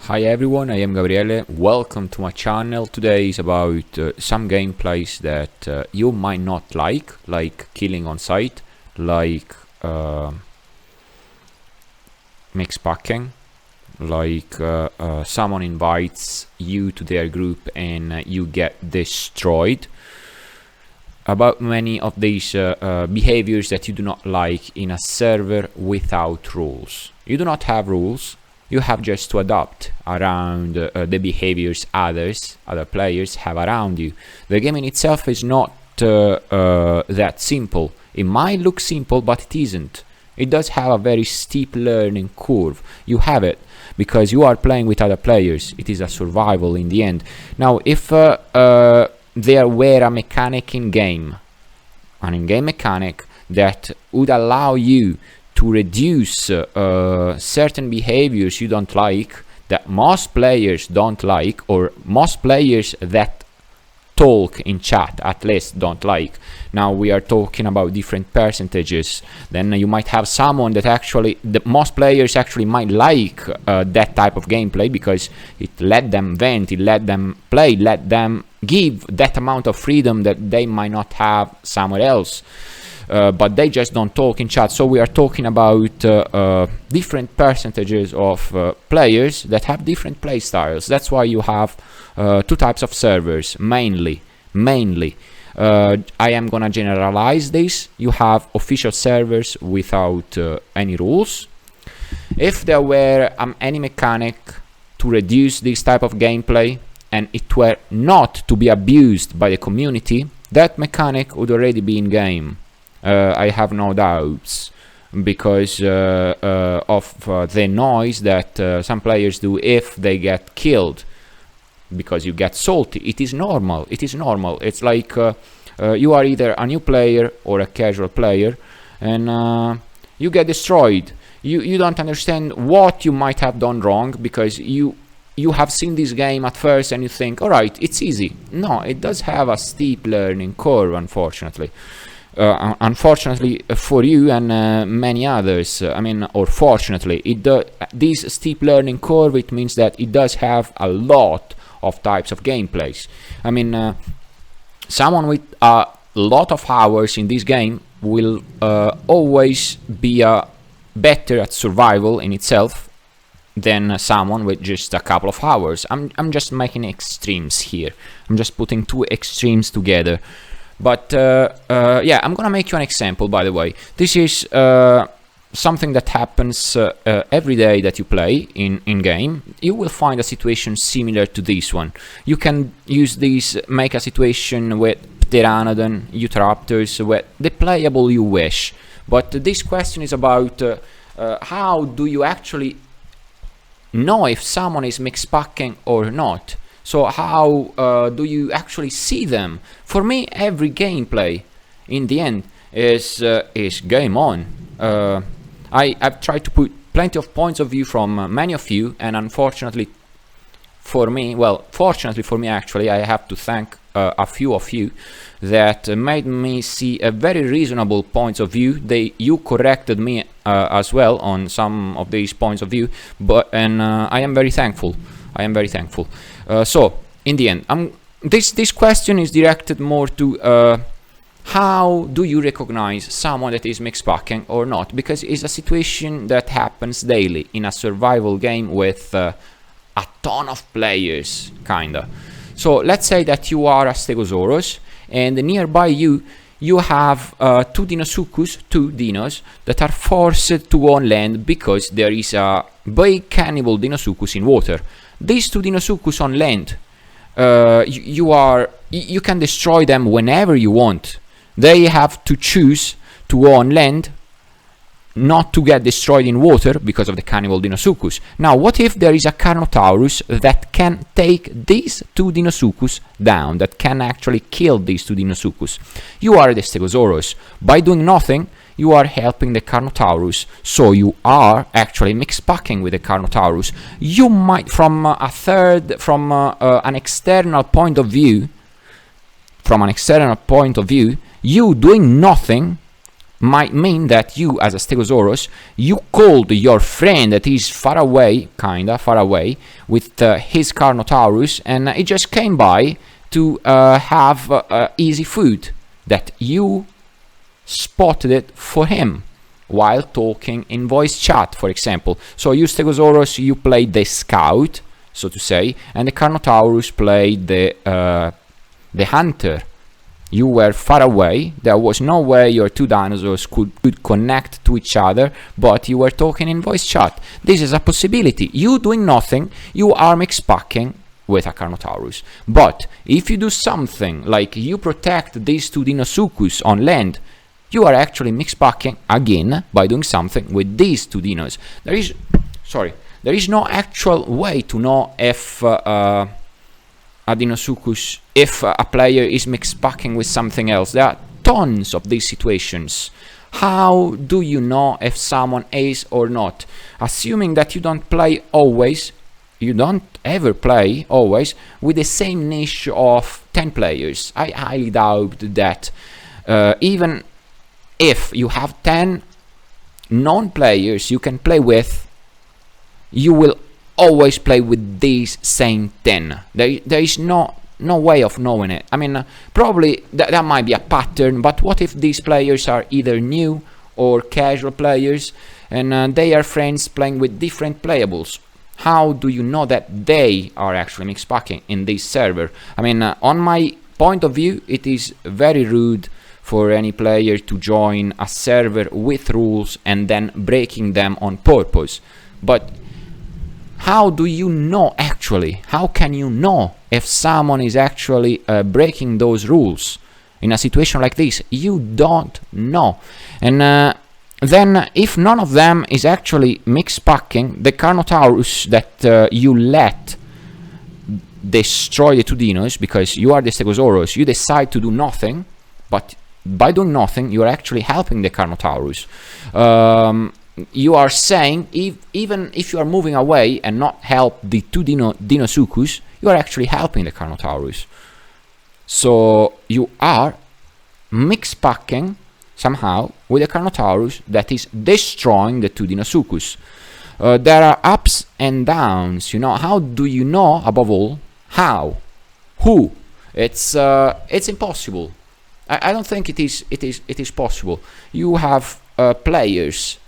Hi everyone, I am Gabriele. Welcome to my channel. Today is about some gameplays that you might not like killing on site, like mix packing, like someone invites you to their group and you get destroyed. About many of these behaviors that you do not like in a server without rules. You do not have rules. You have just to adapt around the behaviors other players have around you. The game in itself is not that simple. It might look simple, but it isn't. It does have a very steep learning curve. You have it because you are playing with other players. It is a survival in the end. Now, if there were a mechanic in game, an in-game mechanic that would allow you to reduce certain behaviors you don't like, that most players don't like, or most players that talk in chat at least don't like. Now we are talking about different percentages. Then you might have someone that actually, most players actually might like that type of gameplay because it let them vent, it let them play, let them give that amount of freedom that they might not have somewhere else. But they just don't talk in chat. So we are talking about different percentages of players that have different play styles. That's why you have two types of servers, mainly. I am gonna generalize this. You have official servers without any rules. If there were any mechanic to reduce this type of gameplay and it were not to be abused by the community, that mechanic would already be in game. I have no doubts, because of the noise that some players do if they get killed, because you get salty. It is normal. It's like you are either a new player or a casual player, and you get destroyed. You don't understand what you might have done wrong, because you have seen this game at first and you think, all right, it's easy. No, it does have a steep learning curve, unfortunately. Unfortunately for you and many others, or fortunately, this steep learning curve, it means that it does have a lot of types of gameplays. Someone with a lot of hours in this game will always be better at survival in itself than someone with just a couple of hours. I'm just making extremes here. I'm just putting two extremes together. But yeah, I'm gonna make you an example, by the way. This is something that happens every day that you play in game. You will find a situation similar to this one. You can use this, make a situation with pteranodon, eutropters, with the playable you wish. But this question is about how do you actually know if someone is mix packing or not. So how do you actually see them? For me, every gameplay in the end is game on. I've tried to put plenty of points of view from many of you, and unfortunately for me, well, fortunately for me actually, I have to thank a few of you that made me see a very reasonable points of view. You corrected me as well on some of these points of view, and I am very thankful. So in the end, this question is directed more to how do you recognize someone that is mix packing or not, because it's a situation that happens daily in a survival game with a ton of players, kinda. So let's say that you are a Stegosaurus, and nearby you have two dinos that are forced to go on land because there is a big cannibal Deinosuchus in water. These two Deinosuchus on land, you can destroy them whenever you want. They have to choose to go on land, not to get destroyed in water because of the cannibal Deinosuchus. Now, what if there is a Carnotaurus that can take these two Deinosuchus down, that can actually kill these two Deinosuchus? You are the Stegosaurus. By doing nothing, you are helping the Carnotaurus, so you are actually mix packing with the Carnotaurus. You might, from an external point of view, you doing nothing might mean that you, as a Stegosaurus, you called your friend that is far away, kinda far away, with his Carnotaurus, and it just came by to have easy food that you spotted it for him while talking in voice chat, for example. So you, Stegosaurus, you played the scout, so to say, and the Carnotaurus played the hunter. You were far away, there was no way your two dinosaurs could connect to each other, but you were talking in voice chat. This is a possibility. You doing nothing, you are mix packing with a Carnotaurus. But if you do something like you protect these two Deinosuchus on land, you are actually mix packing again by doing something with these two dinos. There is no actual way to know if a Deinosuchus, if a player is mix packing with something else. There are tons of these situations. How do you know if someone is or not? Assuming that you don't play always, you don't ever play always with the same niche of 10 players. I highly doubt that. Even if you have 10 non-players you can play with, you will always play with these same 10. There is no way of knowing it. I mean, probably that might be a pattern, but what if these players are either new or casual players and they are friends playing with different playables? How do you know that they are actually mix packing in this server? I mean, on my point of view, it is very rude for any player to join a server with rules and then breaking them on purpose. But how do you know actually? How can you know if someone is actually breaking those rules in a situation like this? You don't know. And then if none of them is actually mix packing, the Carnotaurus that you let destroy the two dinos, because you are the Stegosaurus, you decide to do nothing, but by doing nothing you are actually helping the Carnotaurus. You are saying even if you are moving away and not help the two Deinosuchus, you are actually helping the Carnotaurus. So you are mix packing somehow with the Carnotaurus that is destroying the two Deinosuchus. There are ups and downs, you know. How do you know, above all, how? Who? It's impossible. I don't think it is possible. You have players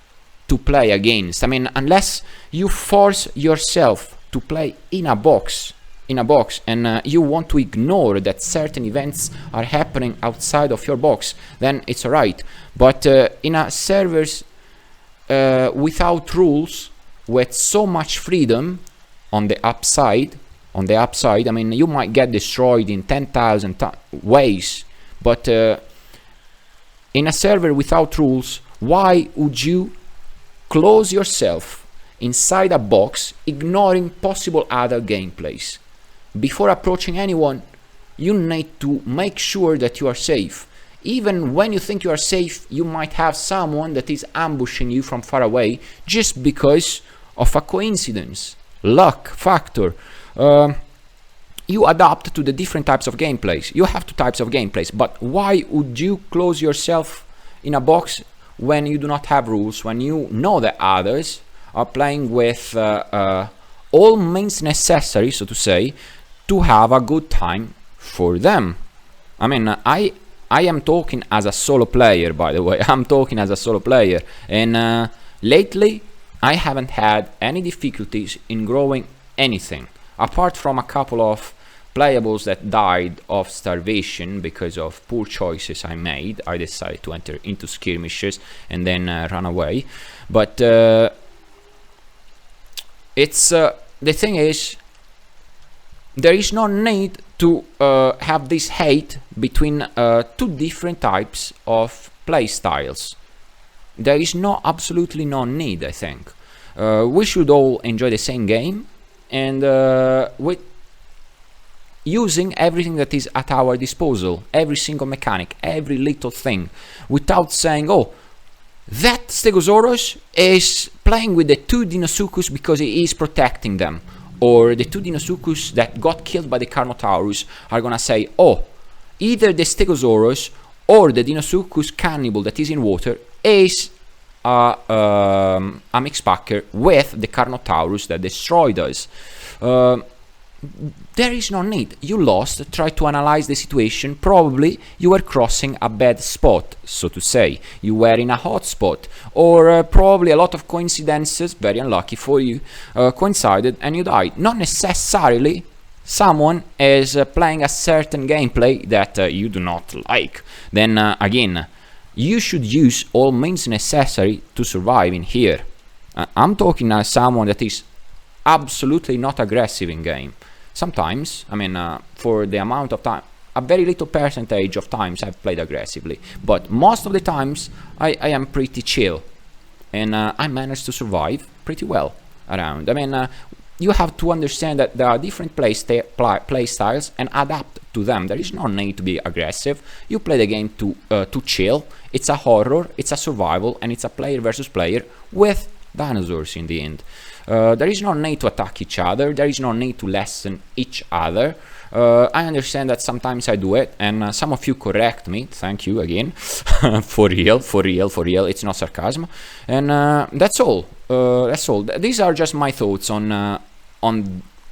to play against. I mean, unless you force yourself to play in a box, and you want to ignore that certain events are happening outside of your box, then it's alright. But in a servers without rules, with so much freedom on the upside, I mean, you might get destroyed in 10,000 ways. But in a server without rules, why would you close yourself inside a box, ignoring possible other gameplays? Before approaching anyone, you need to make sure that you are safe. Even when you think you are safe, you might have someone that is ambushing you from far away just because of a coincidence, luck factor. You adapt to the different types of gameplays. You have two types of gameplays, but why would you close yourself in a box when you do not have rules, when you know that others are playing with all means necessary, so to say, to have a good time for them? I mean, I am talking as a solo player, by the way. I'm talking as a solo player, and lately I haven't had any difficulties in growing anything, apart from a couple of playables that died of starvation because of poor choices I made. I decided to enter into skirmishes and then run away. But it's the thing is, there is no need to have this hate between two different types of play styles. There is absolutely no need, I think. We should all enjoy the same game, and with using everything that is at our disposal, every single mechanic, every little thing, without saying, oh, that Stegosaurus is playing with the two Deinosuchus because he is protecting them, or the two Deinosuchus that got killed by the Carnotaurus are gonna say, oh, either the Stegosaurus or the Deinosuchus cannibal that is in water is a mixed packer with the Carnotaurus that destroyed us. There is no need. You lost. Try to analyze the situation. Probably you were crossing a bad spot, so to say. You were in a hot spot, or probably a lot of coincidences, very unlucky for you, coincided and you died. Not necessarily someone is playing a certain gameplay that you do not like. Then again, you should use all means necessary to survive in here. I'm talking as someone that is absolutely not aggressive in game. Sometimes, I mean, for the amount of time, a very little percentage of times I've played aggressively, but most of the times I am pretty chill, and I managed to survive pretty well around. I mean, you have to understand that there are different play styles and adapt to them. There is no need to be aggressive. You play the game to chill. It's a horror, it's a survival, and it's a player versus player with dinosaurs in the end. There is no need to attack each other. There is no need to lessen each other. I understand that sometimes I do it, and some of you correct me. Thank you again. For real. It's not sarcasm. And that's all. That's all. These are just my thoughts on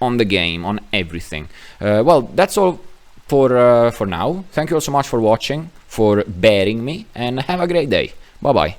the game, on everything. Well, that's all for now. Thank you all so much for watching, for bearing me, and have a great day. Bye bye.